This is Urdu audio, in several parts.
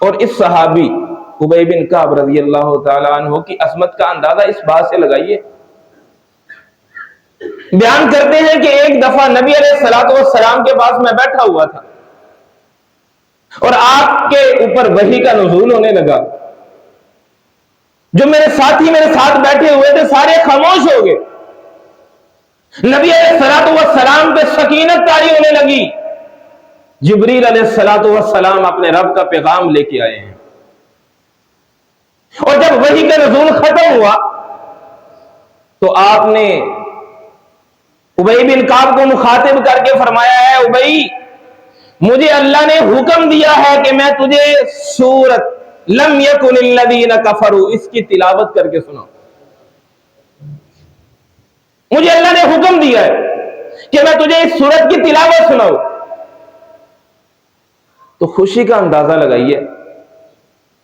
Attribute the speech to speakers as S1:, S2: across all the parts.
S1: اور اس صحابی ابی بن کعب رضی اللہ تعالیٰ عنہ کی عظمت کا اندازہ اس بات سے لگائیے، بیان کرتے ہیں کہ ایک دفعہ نبی علیہ الصلوۃ والسلام کے پاس میں بیٹھا ہوا تھا اور آپ کے اوپر وحی کا نزول ہونے لگا۔ جو میرے ساتھی میرے ساتھ بیٹھے ہوئے تھے سارے خاموش ہو گئے۔ نبی علیہ الصلوۃ والسلام پہ سکینت طاری ہونے لگی۔ جبریل علیہ الصلوۃ والسلام اپنے رب کا پیغام لے کے آئے ہیں، اور جب وحی کا نزول ختم ہوا تو آپ نے ابی بن کعب کو مخاطب کر کے فرمایا ہے، ابی مجھے اللہ نے حکم دیا ہے کہ میں تجھے سورت لم یکن الذین کفروا اس کی تلاوت کر کے سناؤں۔ مجھے اللہ نے حکم دیا ہے کہ میں تجھے اس سورت کی تلاوت سناؤں۔ تو خوشی کا اندازہ لگائیے،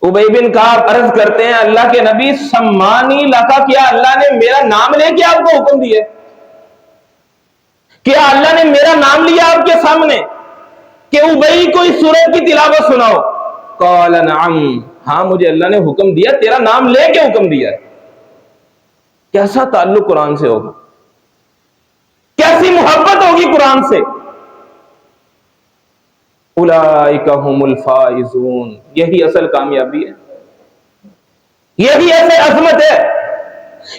S1: ابی بن کعب عرض کرتے ہیں اللہ کے نبی سمانی لکا، کیا اللہ نے میرا نام لے کے آپ کو حکم دیا؟ کیا اللہ نے میرا نام لیا آپ کے سامنے کہ ابی کو اس سورت کی تلاوت سناؤ؟ قال نعم، ہاں مجھے اللہ نے حکم دیا، تیرا نام لے کے حکم دیا ہے۔ کیسا تعلق قرآن سے ہوگا، کیسی محبت ہوگی قرآن سے۔ اولئک هم الفائزون، یہی اصل کامیابی ہے، یہی ایسے عظمت ہے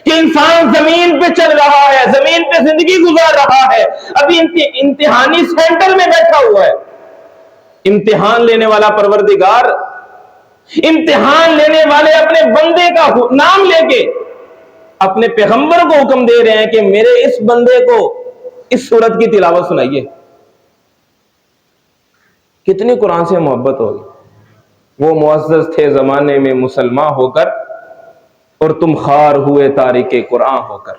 S1: کہ انسان زمین پہ چل رہا ہے، زمین پہ زندگی گزار رہا ہے، ابھی امتحانی سینٹر میں بیٹھا ہوا ہے، امتحان لینے والا پروردگار، امتحان لینے والے اپنے بندے کا نام لے کے اپنے پیغمبر کو حکم دے رہے ہیں کہ میرے اس بندے کو اس سورت کی تلاوت سنائیے۔ کتنی قرآن سے محبت ہوگی۔ وہ معزز تھے زمانے میں مسلمان ہو کر، اور تم خوار ہوئے تارک قرآن ہو کر۔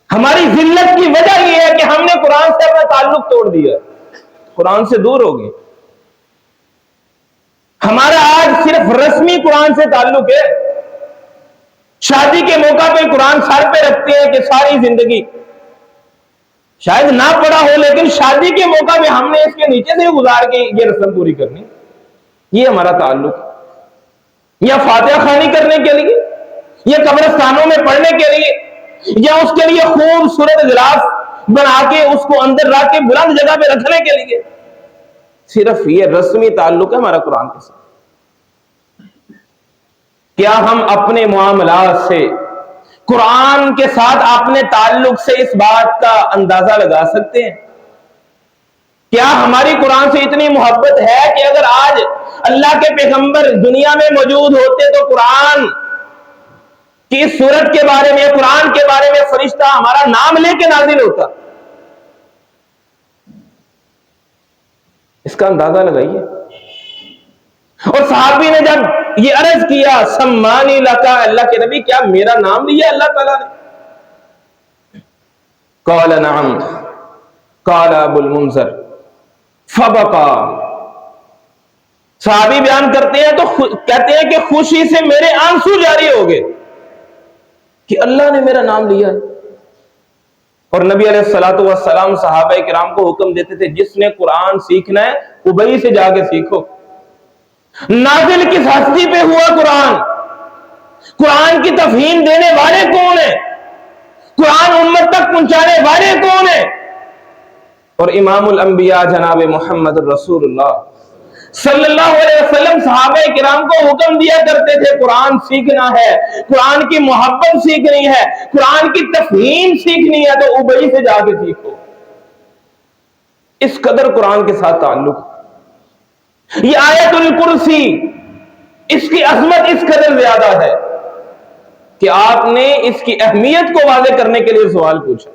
S1: ہماری ذلت کی وجہ یہ ہے کہ ہم نے قرآن سے اپنا تعلق توڑ دیا، قرآن سے دور ہو گئے۔ ہمارا آج صرف رسمی قرآن سے تعلق ہے، شادی کے موقع پہ قرآن سر پہ رکھتے ہیں کہ ساری زندگی شاید نہ پڑھا ہو، لیکن شادی کے موقع پہ ہم نے اس کے نیچے سے گزار کے یہ رسم پوری کرنی، یہ ہمارا تعلق ہے۔ یا فاتحہ خوانی کرنے کے لیے، یا قبرستانوں میں پڑھنے کے لیے، یا اس کے لیے خوبصورت غلاف بنا کے اس کو اندر رکھ کے بلند جگہ پہ رکھنے کے لیے، صرف یہ رسمی تعلق ہے ہمارا قرآن کے ساتھ۔ کیا ہم اپنے معاملات سے قرآن کے ساتھ اپنے تعلق سے اس بات کا اندازہ لگا سکتے ہیں؟ کیا ہماری قرآن سے اتنی محبت ہے کہ اگر آج اللہ کے پیغمبر دنیا میں موجود ہوتے تو قرآن کی اس سورت کے بارے میں، قرآن کے بارے میں فرشتہ ہمارا نام لے کے نازل ہوتا؟ اس کا اندازہ لگائیے۔ اور صحابی نے جب یہ عرض کیا سمانی لکا، اللہ کے نبی کیا میرا نام لیا اللہ تعالیٰ نے؟ قال نعم، قال ابو المنذر فبقى، صحابی بیان کرتے ہیں تو کہتے ہیں کہ خوشی سے میرے آنسو جاری ہو گئے کہ اللہ نے میرا نام لیا ہے۔ اور نبی علیہ الصلوۃ والسلام صحابہ کرام کو حکم دیتے تھے جس نے قرآن سیکھنا ہے ابی سے جا کے سیکھو۔ نازل کس ہستی پہ ہوا قرآن؟ قرآن کی تفہیم دینے والے کون ہیں؟ قرآن امت تک پہنچانے والے کون ہیں؟ اور امام الانبیاء جناب محمد رسول اللہ صلی اللہ علیہ وسلم صحابہ کرام کو حکم دیا کرتے تھے قرآن سیکھنا ہے، قرآن کی محبت سیکھنی ہے، قرآن کی تفہیم سیکھنی ہے تو ابی سے جا کے سیکھو۔ اس قدر قرآن کے ساتھ تعلق۔ یہ آیت الکرسی، اس کی عظمت اس قدر زیادہ ہے کہ آپ نے اس کی اہمیت کو واضح کرنے کے لیے سوال پوچھا۔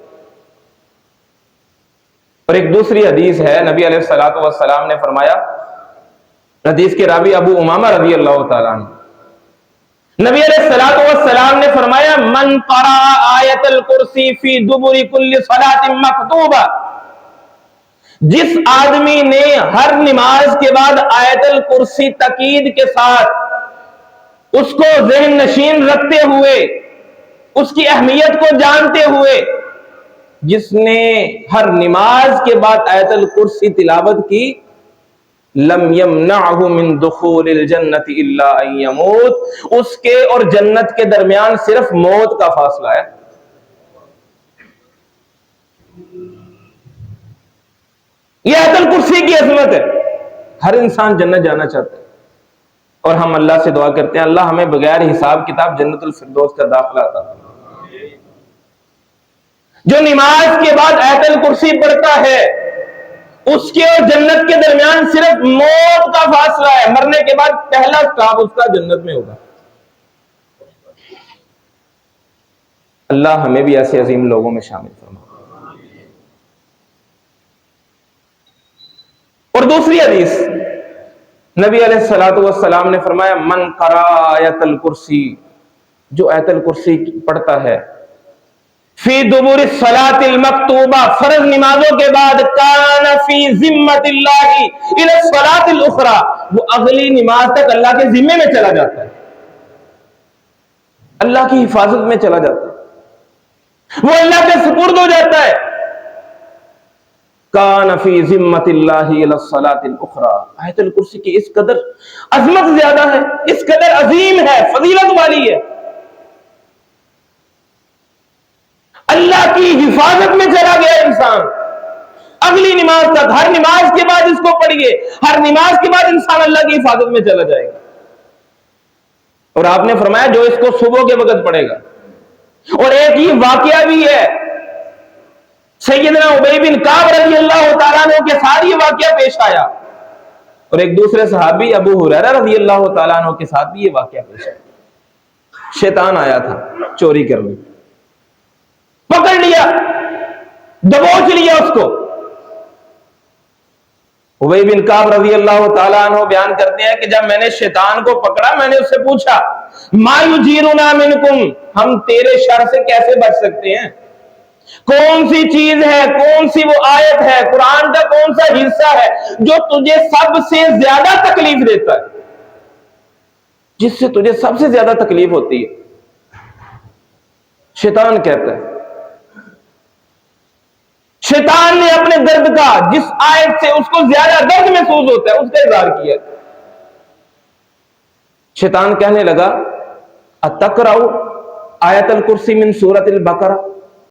S1: اور ایک دوسری حدیث ہے، نبی علیہ الصلوۃ والسلام نے فرمایا، حدیث کے راوی ابو امامہ رضی اللہ تعالیٰ عنہ، نبی علیہ الصلوۃ والسلام نے فرمایا من قرأ آیت الکرسی فی دبر کل صلاۃ مکتوبہ، جس آدمی نے ہر نماز کے بعد آیت الکرسی تاکید کے ساتھ اس کو ذہن نشین رکھتے ہوئے، اس کی اہمیت کو جانتے ہوئے، جس نے ہر نماز کے بعد آیت الکرسی تلاوت کی، لم یمنعہ من دخول الجنت الا ان یموت، اس کے اور جنت کے درمیان صرف موت کا فاصلہ ہے۔ یہ آیت الکرسی کی عظمت ہے۔ ہر انسان جنت جانا چاہتا ہے، اور ہم اللہ سے دعا کرتے ہیں اللہ ہمیں بغیر حساب کتاب جنت الفردوس کا داخلہ عطا فرمائے۔ جو نماز کے بعد آیت الکرسی پڑھتا ہے اس کے اور جنت کے درمیان صرف موت کا فاصلہ ہے، مرنے کے بعد پہلا سٹاپ اس کا جنت میں ہوگا۔ اللہ ہمیں بھی ایسے عظیم لوگوں میں شامل فرمائے۔ اور دوسری حدیث نبی علیہ الصلوۃ والسلام نے فرمایا من قرأ آیت الکرسی، جو آیت الکرسی پڑھتا ہے فی دبر الصلاۃ المکتوبہ، فرض نمازوں کے بعد، کان فی ذمۃ اللہ الی الصلاۃ الاخری، وہ اگلی نماز تک اللہ کے ذمے میں چلا جاتا ہے، اللہ کی حفاظت میں چلا جاتا ہے، وہ اللہ کے سپرد ہو جاتا ہے۔ کان فی ذمۃ اللہ الی الصلاۃ الاخری، آیت الکرسی کی اس قدر عظمت زیادہ ہے، اس قدر عظیم ہے، فضیلت والی ہے، اللہ کی حفاظت میں چلا گیا انسان اگلی نماز تک۔ ہر نماز کے بعد اس کو پڑھیے، ہر نماز کے بعد انسان اللہ کی حفاظت میں چلا جائے گا۔ اور آپ نے فرمایا جو اس کو صبح کے وقت پڑھے گا۔ اور ایک یہ واقعہ بھی ہے، سیدنا ابی بن کعب رضی اللہ تعالیٰ عنہ کے ساتھ یہ واقعہ پیش آیا، اور ایک دوسرے صحابی ابو ہریرہ رضی اللہ تعالیٰ عنہ کے ساتھ بھی یہ واقعہ پیش آیا۔ شیطان آیا تھا چوری کرنے، پکڑ لیا، دبوچ لیا اس کو۔ ابی بن کعب رضی اللہ تعالیٰ عنہ بیان کرتے ہیں کہ جب میں نے شیطان کو پکڑا میں نے اس سے پوچھا ما یجیرنا منکم، ہم تیرے شر سے کیسے بچ سکتے ہیں؟ کون سی چیز ہے، کون سی وہ آیت ہے، قرآن کا کون سا حصہ ہے جو تجھے سب سے زیادہ تکلیف دیتا ہے، جس سے تجھے سب سے زیادہ تکلیف ہوتی ہے؟ شیطان کہتا ہے، شیطان نے اپنے درد کا، جس آیت سے اس کو زیادہ درد محسوس ہوتا ہے اس کا اظہار کیا۔ شیطان کہنے لگا اتقرأ آیت الکرسی من سورۃ البقرہ،